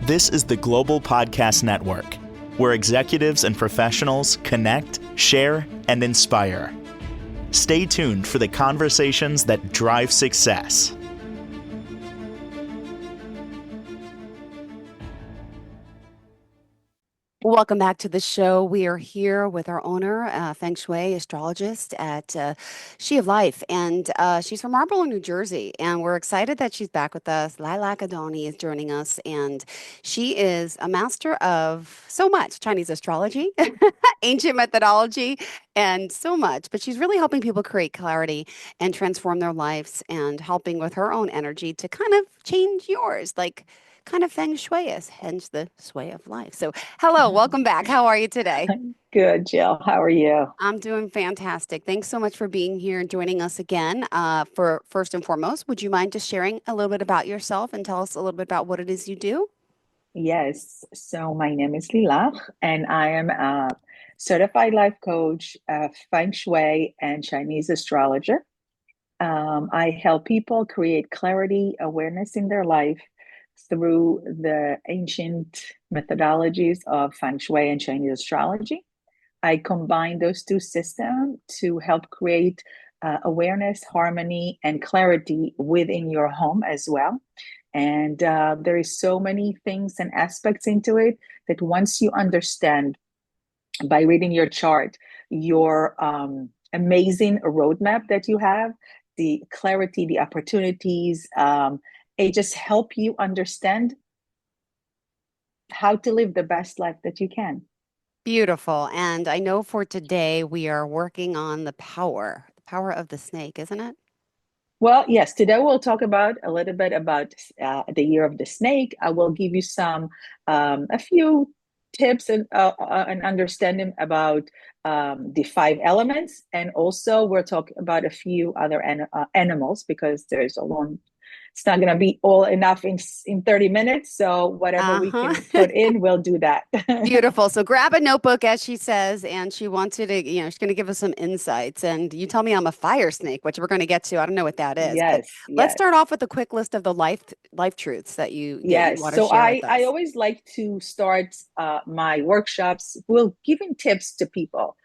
This is the Global Podcast Network, where executives and professionals connect, share, and inspire. Stay tuned for the conversations that drive success. Welcome back to the show. We are here with our owner, Feng Shui, astrologist at She of Life, and she's from Marlborough, New Jersey, and we're excited that she's back with us. Lilach Adoni is joining us, and she is a master of so much: Chinese astrology, ancient methodology, and so much. But she's really helping people create clarity and transform their lives, and helping with her own energy to kind of change yours, like kind of Feng Shui is, hence the sway of life. So, hello, welcome back. How are you today? Good, Jill. How are you? I'm doing fantastic. Thanks so much for being here and joining us again. For first and foremost, would you mind just sharing a little bit about yourself and tell us a little bit about what it is you do? Yes. So my name is Lilach, and I am a certified life coach, Feng Shui, and Chinese astrologer. I help people create clarity, awareness in their life through the ancient methodologies of Feng Shui and Chinese astrology. I combine those two systems to help create awareness, harmony, and clarity within your home as well. And there is so many things and aspects into it that once you understand by reading your chart, your amazing roadmap that you have, the clarity, the opportunities, it just help you understand how to live the best life that you can. Beautiful. And I know for today we are working on the power of the snake, isn't it? Well, yes, today we'll talk about a little bit about the year of the snake. I will give you a few tips and understanding about the 5 elements. And also we're talking about a few other animals, because there's a long, it's not going to be all enough in 30 minutes. So whatever we can put in, we'll do that. Beautiful. So grab a notebook, as she says, and she wants you to, she's going to give us some insights. And you tell me I'm a fire snake, which we're going to get to. I don't know what that is. Yes. But let's start off with a quick list of the life truths that you want to so share with us. I always like to start my workshops giving tips to people.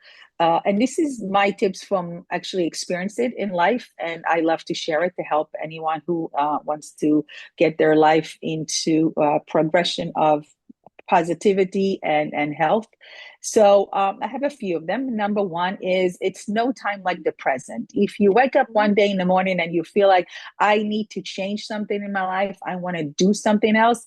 And this is my tips from actually experience it in life. And I love to share it to help anyone who wants to get their life into progression of positivity and health. So I have a few of them. Number one is, it's no time like the present. If you wake up one day in the morning and you feel like, I need to change something in my life, I want to do something else,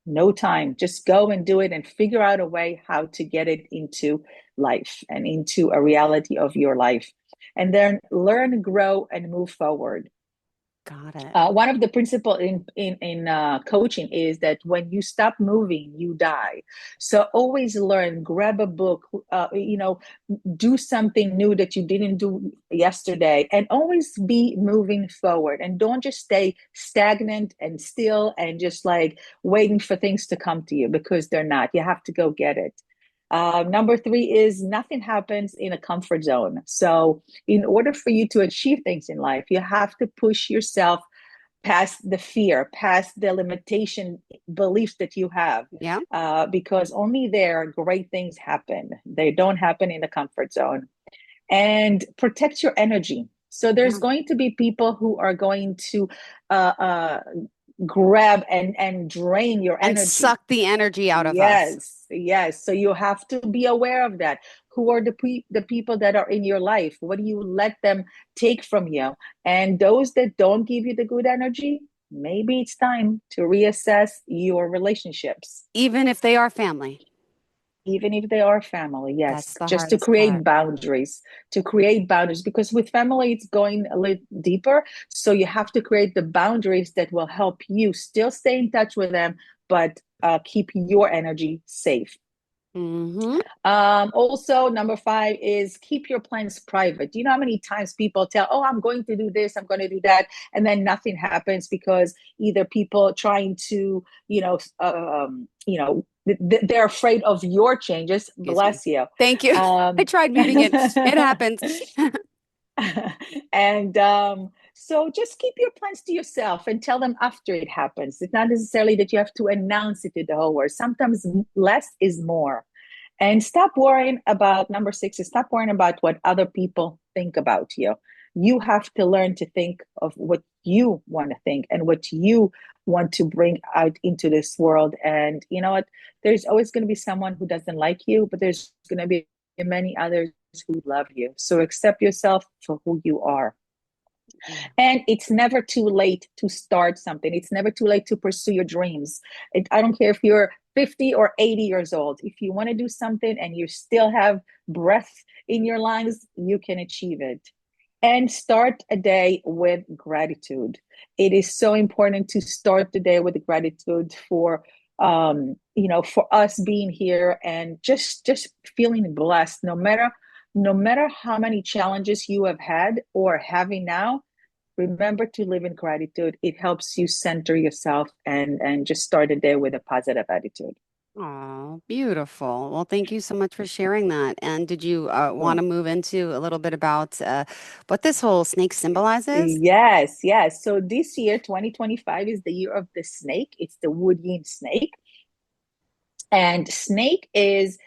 no time. Just go and do it and figure out a way how to get it into life and into a reality of your life. And then learn, grow, and move forward. Got it. One of the principles in coaching is that when you stop moving, you die. So always learn, grab a book, do something new that you didn't do yesterday, and always be moving forward. And don't just stay stagnant and still and just like waiting for things to come to you, because they're not. You have to go get it. Number 3 is, nothing happens in a comfort zone. So in order for you to achieve things in life, you have to push yourself past the fear, past the limitation beliefs that you have. Yeah. Because only there great things happen. They don't happen in the comfort zone. And protect your energy. So there's going to be people who are going to grab and drain your energy. And suck the energy out of us. Yes. So you have to be aware of that. Who are the people that are in your life? What do you let them take from you? And those that don't give you the good energy, maybe it's time to reassess your relationships. Even if they are family. Even if they are family, yes. Just to create boundaries, because with family, it's going a little deeper. So you have to create the boundaries that will help you still stay in touch with them, but keep your energy safe. Mm-hmm. Also, number 5 is, keep your plans private. Do you know how many times people tell, oh, I'm going to do this, I'm going to do that, and then nothing happens because either people trying to, they're afraid of your changes. Bless you. Thank you. I tried muting it. It happens. And So just keep your plans to yourself and tell them after it happens. It's not necessarily that you have to announce it to the whole world. Sometimes less is more. And stop worrying about number six is stop worrying about what other people think about you. You have to learn to think of what you want to think and what you want to bring out into this world. And you know what? There's always going to be someone who doesn't like you, but there's going to be many others who love you. So accept yourself for who you are. And it's never too late to start something. It's never too late to pursue your dreams. I don't care if you're 50 or 80 years old. If you want to do something and you still have breath in your lungs, you can achieve it. And start a day with gratitude. It is so important to start the day with gratitude for for us being here and just feeling blessed, no matter how many challenges you have had or having now. Remember to live in gratitude. It helps you center yourself and just start a day with a positive attitude. Oh, beautiful. Well, thank you so much for sharing that. And did you want Cool. to move into a little bit about what this whole snake symbolizes? Yes, yes. So this year, 2025, is the year of the snake. It's the wood yin snake. And snake is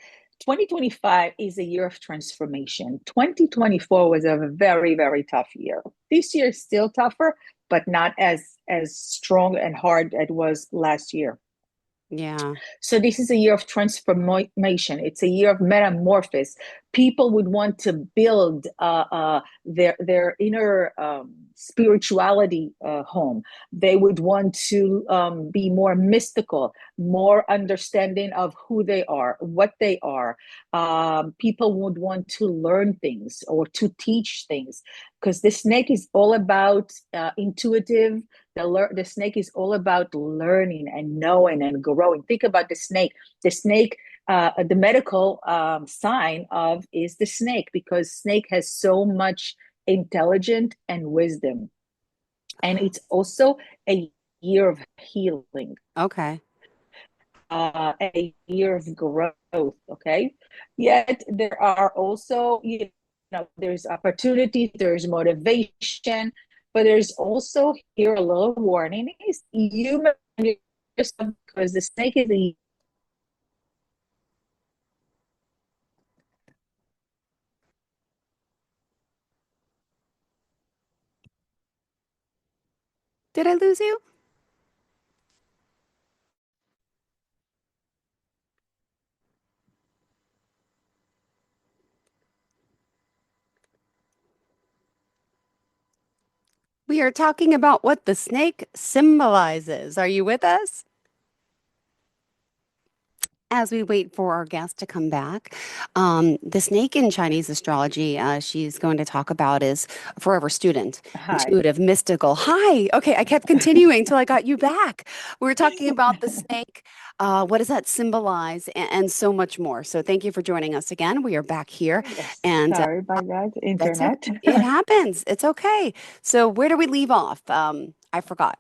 2025 is a year of transformation. 2024 was a very, very tough year. This year is still tougher, but not as strong and hard as it was last year. Yeah. So this is a year of transformation. It's a year of metamorphosis. People would want to build their inner spirituality home. They would want to be more mystical, more understanding of who they are, what they are. People would want to learn things or to teach things because the snake is all about intuitive. The snake is all about learning and knowing and growing. Think about the snake. The snake, the medical sign of is the snake because snake has so much intelligence and wisdom. And it's also a year of healing, Okay. a year of growth. Okay. Yet there are also, there's opportunity, there's motivation, but there's also here a little warning is you yourself because the snake is a Did I lose you? We are talking about what the snake symbolizes. Are you with us? As we wait for our guest to come back, the snake in Chinese astrology she's going to talk about is a forever student, high. intuitive, mystical. Hi. Okay, I kept continuing till I got you back. We were talking about the snake. What does that symbolize, and so much more. So thank you for joining us again. We are back here, Yes, and sorry about that, that's okay. internet. It happens. It's okay. So where do we leave off? I forgot.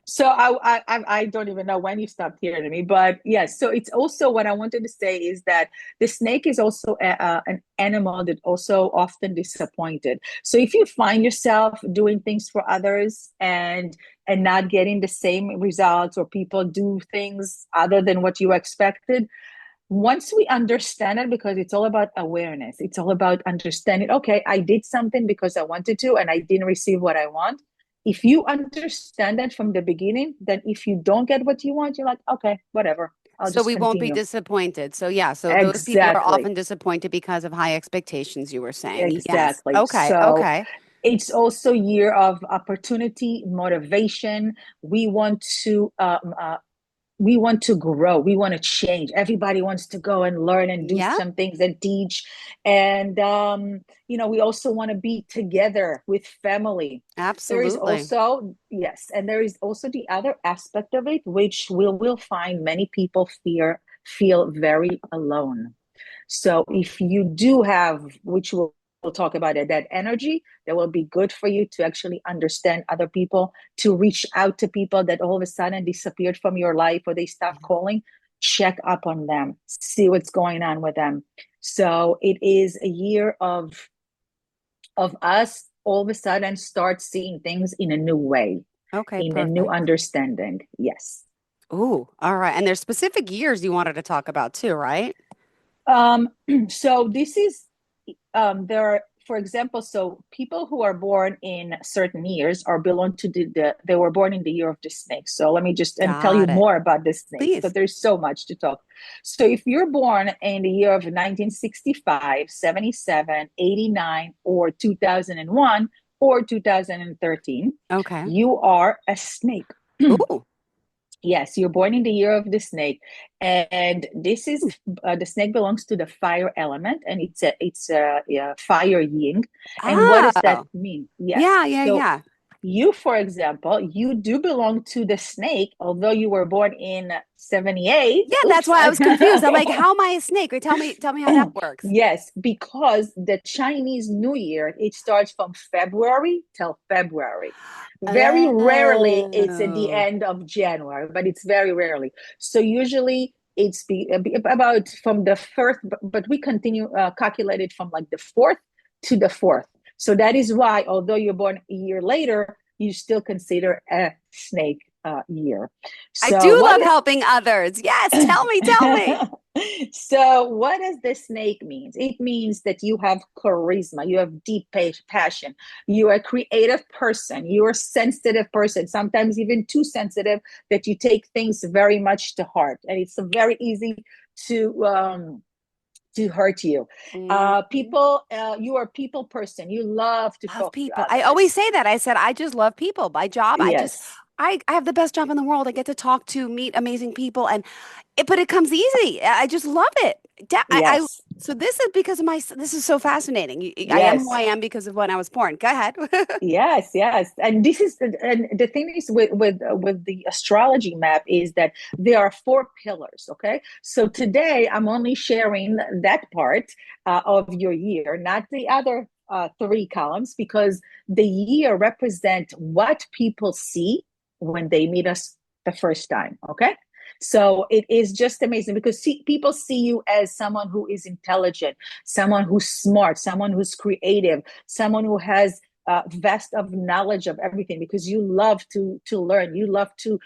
So I don't even know when you stopped hearing me, but yes. So it's also what I wanted to say is that the snake is also an animal that also often disappointed. So if you find yourself doing things for others and not getting the same results, or people do things other than what you expected, once we understand it, because it's all about awareness, it's all about understanding, okay, I did something because I wanted to and I didn't receive what I want. If you understand that from the beginning, then if you don't get what you want, you're like, okay, whatever, I'll So just we won't be continue. disappointed. So yeah, so those people are Exactly. often disappointed because of high expectations, you were saying. Yes. Exactly. Okay. So Okay. it's also year of opportunity, motivation. We want to grow, we want to change. Everybody wants to go and learn and do Yeah, some things and teach. And we also want to be together with family. There is absolutely. also, yes, and there is also the other aspect of it, which will find many people feel very alone. So if you do have, which we'll talk about it, that energy, that will be good for you to actually understand other people, to reach out to people that all of a sudden disappeared from your life or they stopped calling. Check up on them, see what's going on with them. So it is a year of us all of a sudden start seeing things in a new way, Okay, in a new perfect. understanding. Yes. Ooh, all right. And there's specific years you wanted to talk about too, right? Um, so this is there are, for example, so people who are born in certain years are belong to they were born in the year of the snake. So let me just and tell you Got it. more about the snakes because Please. there's so much to talk. So if you're born in the year of 1965, 77, 89, or 2001 or 2013, Okay. you are a snake. Ooh. Yes, you're born in the year of the snake, and this is the snake belongs to the fire element, and it's a fire yin. And what does that Oh. mean? Yes. Yeah, yeah, So yeah. you, for example, you do belong to the snake, although you were born in 78. Yeah, that's Oops. why I was confused. I'm like, how am I a snake? Wait, tell me how that works. Yes, because the Chinese New Year, it starts from February till February. Very rarely it's at the Oh. end of January, but it's very rarely. So usually about from the first, but we continue calculate it from like the fourth to the fourth. So that is why, although you're born a year later, you still consider a snake year. I So do what love helping others. Yes, tell me, tell me. so what does the snake mean? It means that you have charisma, you have deep passion, you are a creative person, you're a sensitive person, sometimes even too sensitive that you take things very much to heart, and it's very easy to hurt you. Mhm. People, you are a people person. You love to Love talk to people. I always others. say that. I said, I just love people. My job, Yes, I have the best job in the world. I get to talk to, meet amazing people, and but it comes easy. I just love it. yes, So this is because of this is so fascinating. I am who yes. I am because of when I was born. Go ahead. Yes, yes, and the thing is with the astrology map is that there are four pillars. Okay, so today I'm only sharing that part of your year, not the other three columns, because the year represent what people see when they meet us the first time. Okay, so it is just amazing because people see you as someone who is intelligent, someone who's smart, someone who's creative, someone who has vast of knowledge of everything because you love to learn, you love to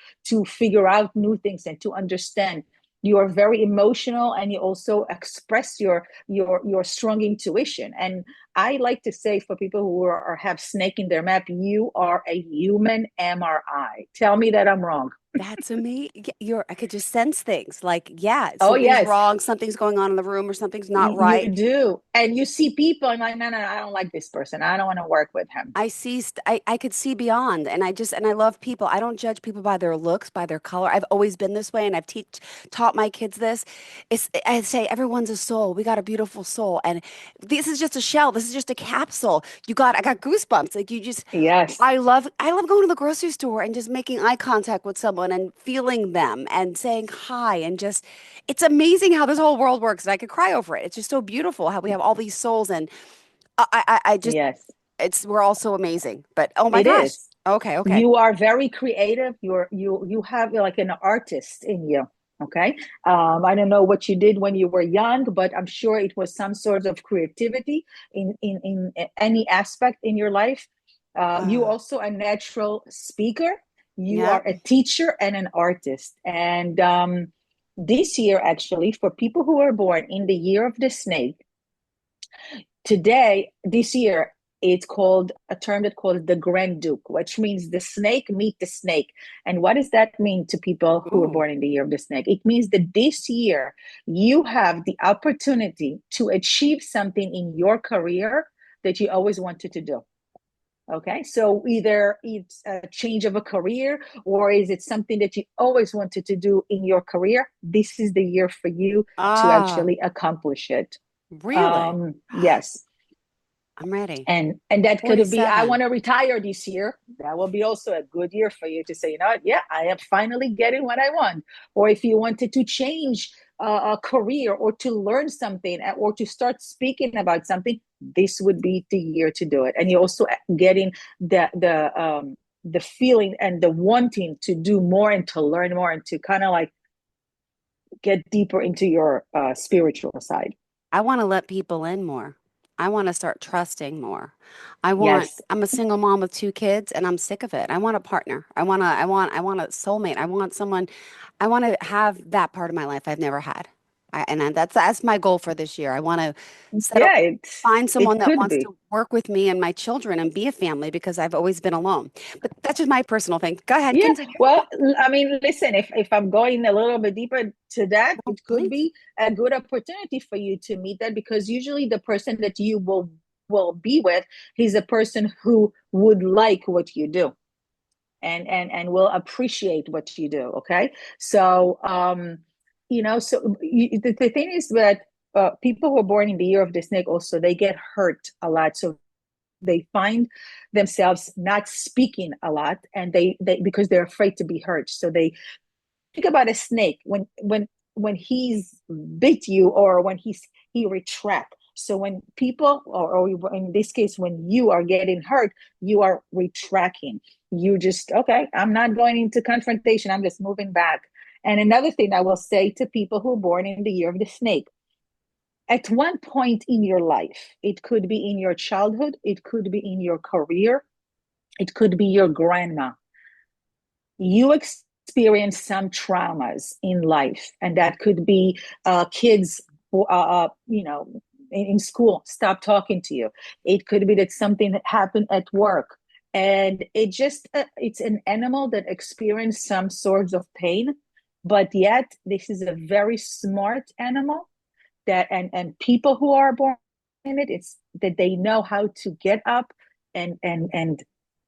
figure out new things and to understand. You are very emotional and you also express your strong intuition. And I like to say for people who have snake in their map, you are a human MRI. Tell me that I'm wrong. That's me. I could just sense things like, yeah, Oh something's yes, wrong, something's going on in the room, or something's not you right. do. And you see people and like, no, no, no, I don't like this person, I don't want to work with him. I could see beyond, and I love people. I don't judge people by their looks, by their color. I've always been this way, and I've taught my kids this. I say everyone's a soul. We got a beautiful soul, and this is just a shell. This is just a capsule. I got goosebumps. Like you just Yes, I love going to the grocery store and just making eye contact with someone and feeling them and saying hi and just it's amazing how this whole world works, and I could cry over it. It's just so beautiful how we have all these souls, and I just yes. we're all so amazing. But oh my It gosh. is. Okay, okay. You are very creative. You have like an artist in you. Okay. I don't know what you did when you were young, but I'm sure it was some sort of creativity in any aspect in your life. You Uh, also a natural speaker. You yeah. are a teacher and an artist. And this year, actually, for people who are born in the year of the snake, today, this year, it's called a term that called the Grand Duke, which means the snake meet the snake. And what does that mean to people who are Ooh. born in the year of the snake? It means that this year you have the opportunity to achieve something in your career that you always wanted to do. Okay, so either it's a change of a career or is it something that you always wanted to do in your career? This is the year for you to Ah, actually accomplish it. really? Yes, I'm ready. and that could be I 47. want to retire this year. That will be also a good year for you to say, you know what, yeah, I am finally getting what I want. Or if you wanted to change a career or to learn something or to start speaking about something, this would be the year to do it. And you're also getting the feeling and the wanting to do more and to learn more and to kind of like get deeper into your spiritual side. I want to let people in more. I want to start trusting more. Yes. I'm a single mom with two kids and I'm sick of it. I want a partner. I want a soulmate. I want someone, I want to have that part of my life I've never had. That's my goal for this year. I want to settle, Yeah, find someone it that could wants be. to work with me and my children and be a family because I've always been alone. But that's just my personal thing. Go ahead, Yeah, continue. well, I mean, listen, if I'm going a little bit deeper to that, Oh, it could please. be a good opportunity for you to meet that, because usually the person that you will be with, he's a person who would like what you do and will appreciate what you do. Okay, so the thing is that people who are born in the year of the snake also, they get hurt a lot, so they find themselves not speaking a lot, and they because they're afraid to be hurt, so they think about a snake when he's bit you, or when he retract. So when people, or in this case when you are getting hurt, you are retracting. You just, okay, I'm not going into confrontation, I'm just moving back. And another thing I will say to people who are born in the year of the snake, at one point in your life, it could be in your childhood, it could be in your career, it could be your grandma, you experience some traumas in life, and that could be kids who in school stop talking to you. It could be that something that happened at work, and it's an animal that experienced some sorts of pain, but yet this is a very smart animal, that and people who are born in it, it's that they know how to get up and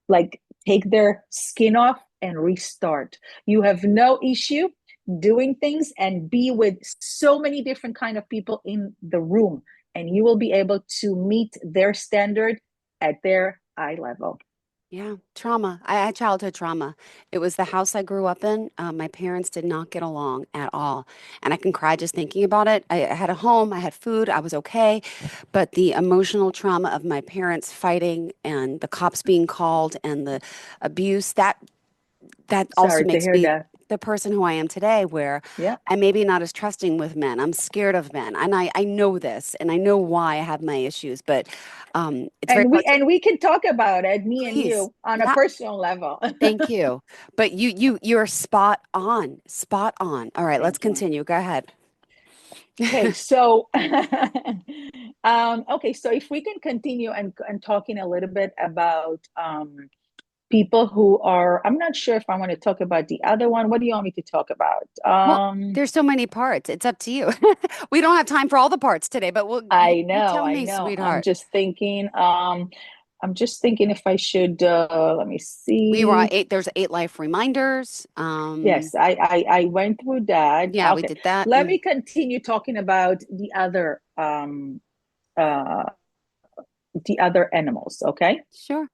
like take their skin off and restart. You have no issue doing things and be with so many different kind of people in the room, and you will be able to meet their standard at their eye level. Yeah, trauma. I had childhood trauma. It was the house I grew up in. My parents did not get along at all. And I can cry just thinking about it. I had a home, I had food, I was okay. But the emotional trauma of my parents fighting and the cops being called and the abuse, that also Sorry to makes hear me that. the person who I am today, where Yeah. I'm maybe not as trusting with men. I'm scared of men. And I know this and I know why I have my issues, but it's very And we hard to and we can talk about it, me and please. you, on a Yeah. personal level. Thank you. But you're spot on. Spot on. All right, let's Thank you. continue. Go ahead. Okay, so okay, so if we can continue and talking a little bit about people who are, I'm not sure if I want to talk about the other one. What do you want me to talk about? Well, there's so many parts. It's up to you. We don't have time for all the parts today, but I you know, tell I me, know. sweetheart. I'm just thinking if I should let me We were on see. eight, there's 8 life reminders. Yes, I went through that. Yeah, we Okay, did that. let me continue talking about uh the other animals, okay? Sure.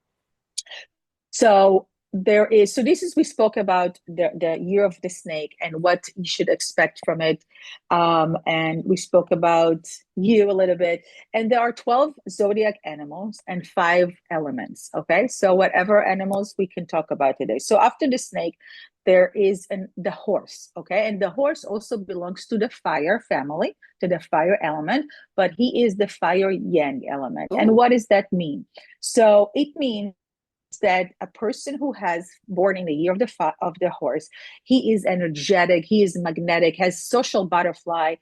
So this is, we spoke about the year of the snake and what you should expect from it. And we spoke about you a little bit. And there are 12 zodiac animals and 5 elements. Okay. So whatever animals we can talk about today. So after the snake, there is the horse. Okay. And the horse also belongs to the fire family, to the fire element, but he is the fire yang element. And Oh, what does that mean? So it means that a person who has born in the year of the horse, he is energetic, he is magnetic, has social butterfly,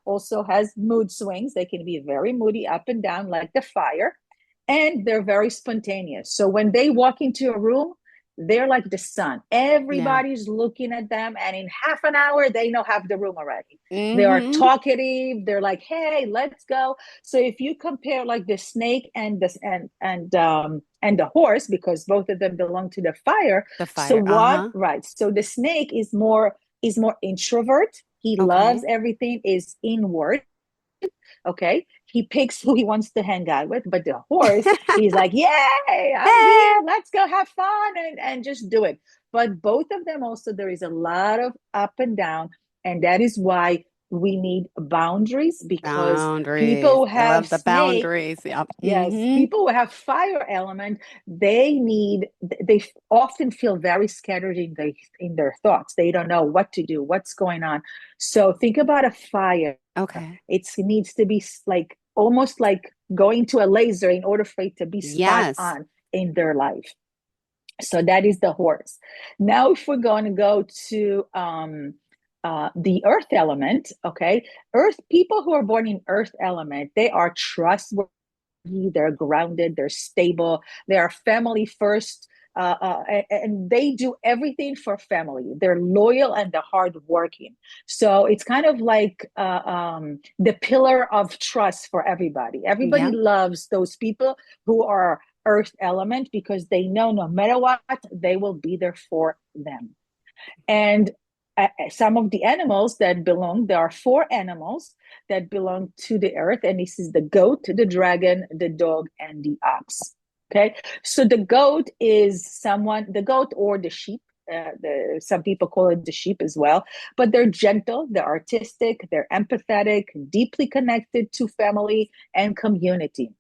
also has mood swings. They can be very moody, up and down like the fire, and they're very spontaneous. So when they walk into a room, they're like the sun. yeah. Everybody's looking at them, and in half an hour, they know half the room already. They are Mm-hmm. talkative. They're like, "Hey, let's go." So if you compare like the snake and this and the horse, because both of them belong to the fire. The So fire. what? Uh-huh. Right. So the snake is more introvert. He loves Okay. everything is inward. Okay. He picks who he wants to hang out with, but the horse, he's like, "Yay, I'm Hey. here. Let's go have fun and just do it." But both of them also, there is a lot of up and down. And that is why we need boundaries, because Boundaries. people I have love the snake. boundaries. Yep. Yes, Mm-hmm. people who have fire element, they often feel very scattered in their thoughts. They don't know what to do, what's going on. So think about a fire. Okay. It needs to be like almost like going to a laser in order for it to be spot Yes. on in their life. So that is the horse. Now, if we're going to go to the earth element, okay, people who are born in earth element, they are trustworthy, they're grounded, they're stable, they are family first, and they do everything for family. They're loyal and they're hardworking. So it's kind of like the pillar of trust for everybody. Everybody Yeah. loves those people who are earth element because they know no matter what, they will be there for them. And some of the animals that belong, there are 4 animals that belong to the earth, and this is the goat, the dragon, the dog, and the ox. Okay, so the goat or the sheep. Some people call it the sheep as well, but they're gentle, they're artistic, they're empathetic, deeply connected to family and community.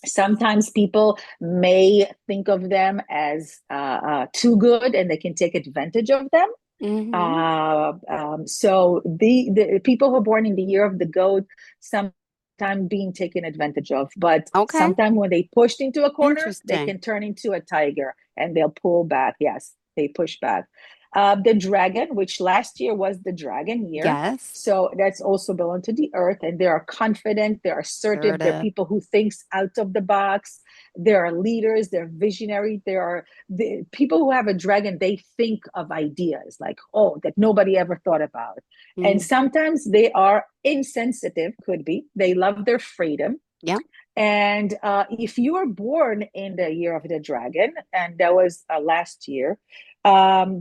Sometimes people may think of them as too good and they can take advantage of them. So the people who are born in the year of the goat, sometimes being taken advantage of, but Okay. sometimes when they pushed into a corner, they Interesting. can turn into a tiger and they'll pull back. Yes, they push back. The dragon, which last year was the dragon year. Yes. So that's also belong to the earth, and they are confident, they're assertive, they're people who thinks out of the box. They are leaders, they're visionary. They are the people who have a dragon, they think of ideas like, oh, that nobody ever thought about. And sometimes they are insensitive, could be. They love their freedom. Yeah. And if you were born in the year of the dragon, and that was last year,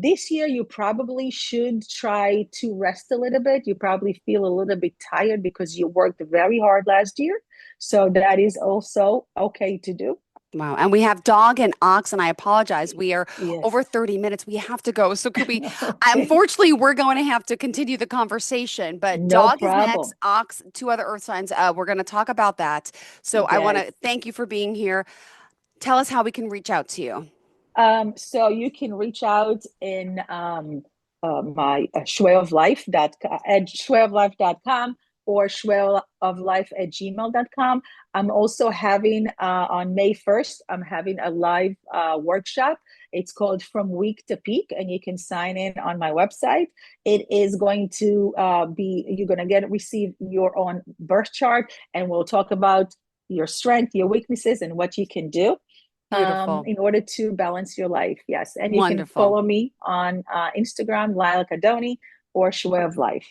this year you probably should try to rest a little bit. You probably feel a little bit tired because you worked very hard last year. So that is also okay to do. Wow. And we have dog and ox, and I apologize. We are Yes. over 30 minutes. We have to go. So could we, Okay. unfortunately, we're going to have to continue the conversation, but No dog is problem. next, ox, 2 other earth signs. We're going to talk about that. So I want to Yes. thank you for being here. Tell us how we can reach out to you. So you can reach out in my shuioflife.com or shuioflife@gmail.com. I'm also having on May 1st, I'm having a live workshop. It's called From Week to Peak, and you can sign in on my website. It is going to you're going to receive your own birth chart, and we'll talk about your strength, your weaknesses, and what you can do in order to balance your life. Yes. And you can follow me on Instagram, Lilach Adoni, or Shui of Life.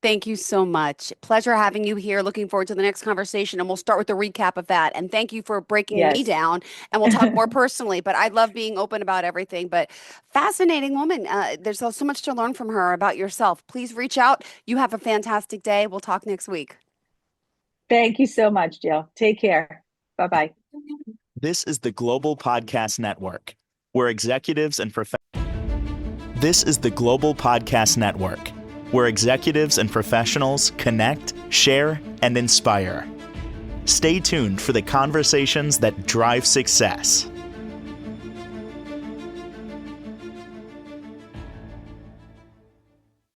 Thank you so much. Pleasure having you here. Looking forward to the next conversation, and we'll start with a recap of that. And thank you for breaking me down, and we'll talk more personally. But I love being open about everything. But fascinating woman. There's so much to learn from her about yourself. Please reach out. You have a fantastic day. We'll talk next week. Thank you so much, Jill. Take care. Bye-bye. This is the Global Podcast Network, where executives and This is the Global Podcast Network, where executives and professionals connect, share, and inspire. Stay tuned for the conversations that drive success.